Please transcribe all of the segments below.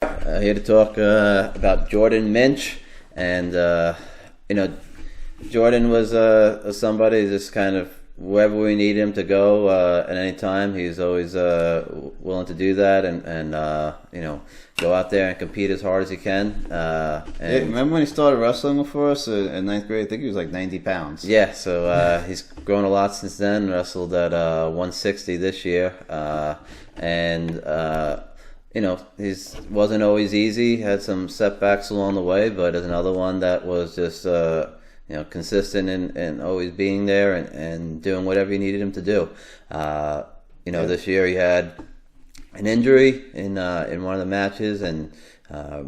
Here to talk about Jordan Minch, and Jordan was somebody just kind of wherever we need him to go at any time. He's always willing to do that, and go out there and compete as hard as he can. Remember when he started wrestling for us in ninth grade? I think he was like 90 pounds. Yeah, so he's grown a lot since then. Wrestled at 160 this year, he wasn't always easy. Had some setbacks along the way, but as another one that was just consistent and always being there and doing whatever you needed him to do. This year he had an injury in one of the matches and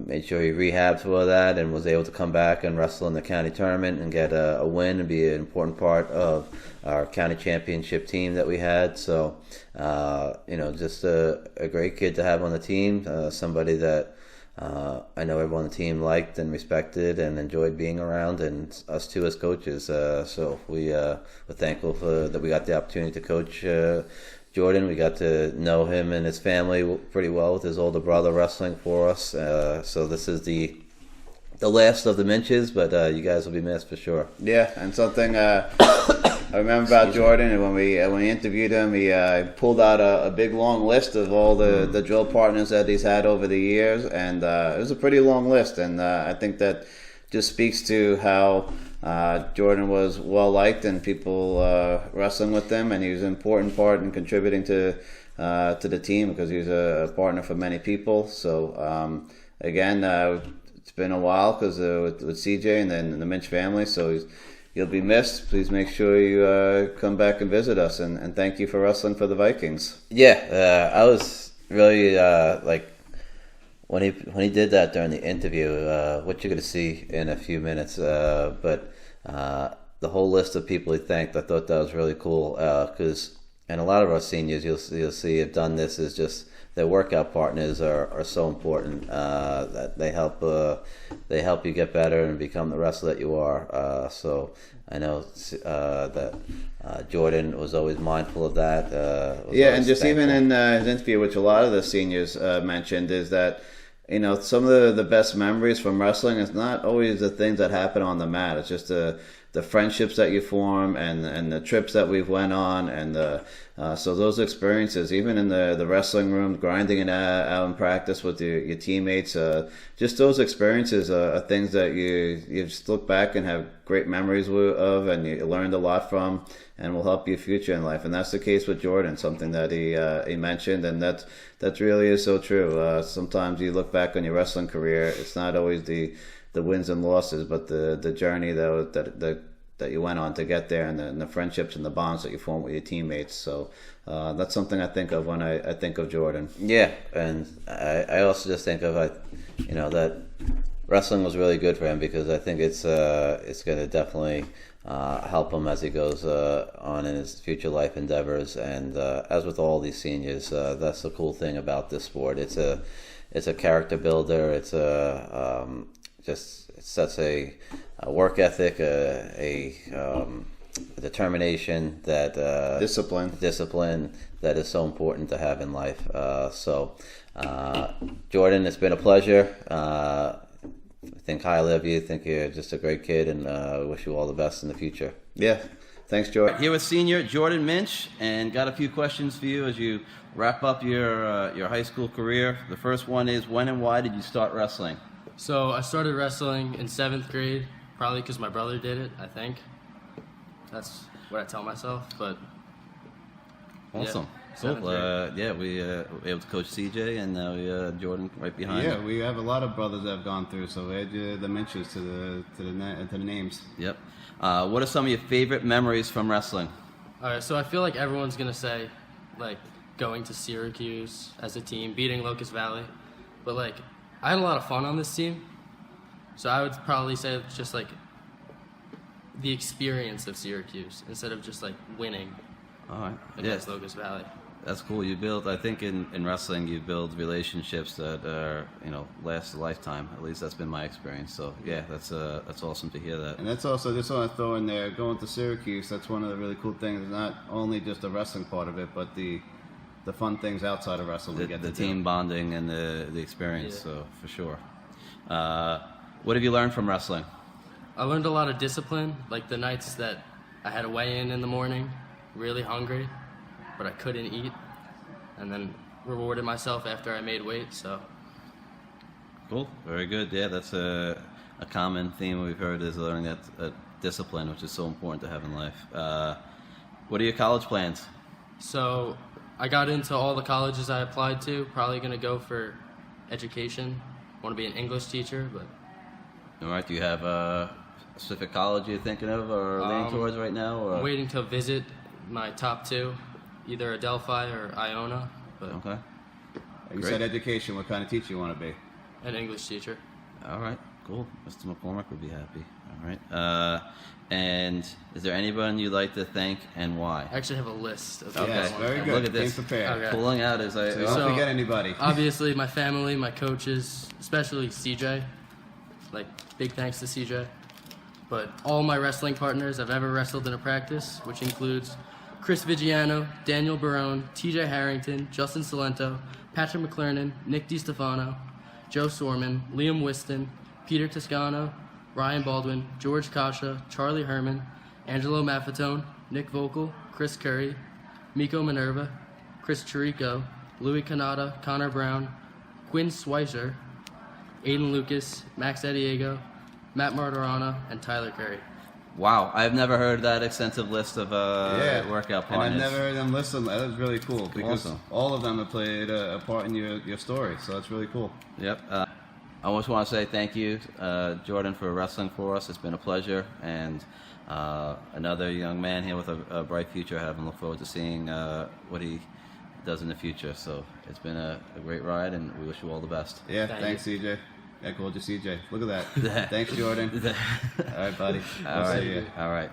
made sure he rehabbed for that and was able to come back and wrestle in the county tournament and get a win and be an important part of our county championship team that we had. So, just a great kid to have on the team, somebody that I know everyone on the team liked and respected and enjoyed being around, and us too as coaches. So we're thankful that we got the opportunity to coach Jordan. We got to know him and his family pretty well with his older brother wrestling for us. So this is the last of the Minches, but you guys will be missed for sure. Yeah, and something I remember about Jordan, and when we interviewed him, he pulled out a big long list of all the drill partners that he's had over the years, and it was a pretty long list, and I think that just speaks to how Jordan was well liked and people wrestling with him, and he was an important part in contributing to the team because he was a partner for many people. So again, it's been a while because with CJ and then the Minch family, so you'll be missed. Please make sure you come back and visit us, and thank you for wrestling for the Vikings. Yeah, I was really when he did that during the interview, what you're going to see in a few minutes. But the whole list of people he thanked, I thought that was really cool because, and a lot of our seniors you'll see have done this, is just their workout partners are so important that they help you get better and become the wrestler that you are. So I know that Jordan was always mindful of that. And just thankful. Even in his interview, which a lot of the seniors mentioned, is that some of the best memories from wrestling is not always the things that happen on the mat. It's just the friendships that you form and the trips that we've went on, and so those experiences, even in the wrestling room, grinding it out in practice with your teammates, just those experiences are things that you just look back and have great memories of, and you learned a lot from, and will help you future in life. And that's the case with Jordan, something that he mentioned, and that really is so true. Sometimes you look back on your wrestling career, it's not always the wins and losses, but the journey that you went on to get there, and the friendships and the bonds that you form with your teammates. So that's something I think of when I think of Jordan. Yeah, and I also just think of that wrestling was really good for him, because I think it's going to definitely help him as he goes on in his future life endeavors. And as with all these seniors, that's the cool thing about this sport. It's a character builder. It's it sets a work ethic, a determination, that discipline that is so important to have in life. So Jordan, it's been a pleasure. I think highly of you. I think you're just a great kid, and wish you all the best in the future. Yeah, thanks, Jordan. Here with senior Jordan Minch, and got a few questions for you as you wrap up your high school career. The first one is, when and why did you start wrestling? So I started wrestling in 7th grade, probably because my brother did it, I think. That's what I tell myself, but... Awesome. Yeah, cool. We were able to coach CJ, and now Jordan right behind him. Yeah, we have a lot of brothers that have gone through, so we add the Minches to the names. Yep. What are some of your favorite memories from wrestling? All right, so I feel like everyone's going to say, going to Syracuse as a team, beating Locust Valley, but, I had a lot of fun on this team, so I would probably say it's just the experience of Syracuse instead of just winning against Locust Valley. That's cool. You build, I think in wrestling, you build relationships that are, last a lifetime. At least that's been my experience. So yeah, that's awesome to hear that. And that's also, just want to throw in there, going to Syracuse, that's one of the really cool things. Not only just the wrestling part of it, but the the fun things outside of wrestling. The team bonding and the experience. Yeah. So for sure. What have you learned from wrestling? I learned a lot of discipline, like the nights that I had to weigh in the morning, really hungry, but I couldn't eat, and then rewarded myself after I made weight. So Cool, very good. Yeah, that's a common theme we've heard is learning that discipline, which is so important to have in life. What are your college plans? So I got into all the colleges I applied to. Probably going to go for education. Want to be an English teacher, but All right, do you have a specific college you're thinking of or leaning towards right now? Or? I'm waiting to visit my top two, either Adelphi or Iona, but Okay. You Great. said education. What kind of teacher you want to be? an English teacher. All right, cool. Mr. McCormick would be happy. All right. And is there anyone you'd like to thank and why? I actually have a list of Okay. people I Yes, wanna very thank. good. Look at this. Came prepared. Okay. Pulling out as I. So you don't So- forget anybody. Obviously, my family, my coaches, especially CJ. Like, big thanks to CJ. But all my wrestling partners I've ever wrestled in a practice, which includes Chris Vigiano, Daniel Barone, TJ Harrington, Justin Salento, Patrick McClernand, Nick DiStefano, Joe Sorman, Liam Whiston, Peter Toscano, Ryan Baldwin, George Kasha, Charlie Herman, Angelo Maffetone, Nick Vocal, Chris Curry, Miko Minerva, Chris Chirico, Louis Canada, Connor Brown, Quinn Schweitzer, Aiden Lucas, Max Adiego, Matt Martorana, and Tyler Curry. Wow, I've never heard that extensive list of workout partners. And I've never heard them listen. That was really cool because Awesome. all of them have played a part in your story. So that's really cool. Yep. I just want to say thank you, Jordan, for wrestling for us. It's been a pleasure, and another young man here with a bright future. I have and look forward to seeing what he does in the future. So it's been a great ride, and we wish you all the best. Yeah, Thank thanks, CJ. I called you CJ. Look at that. Thanks, Jordan. All right, buddy. All I'll right. see you. All right.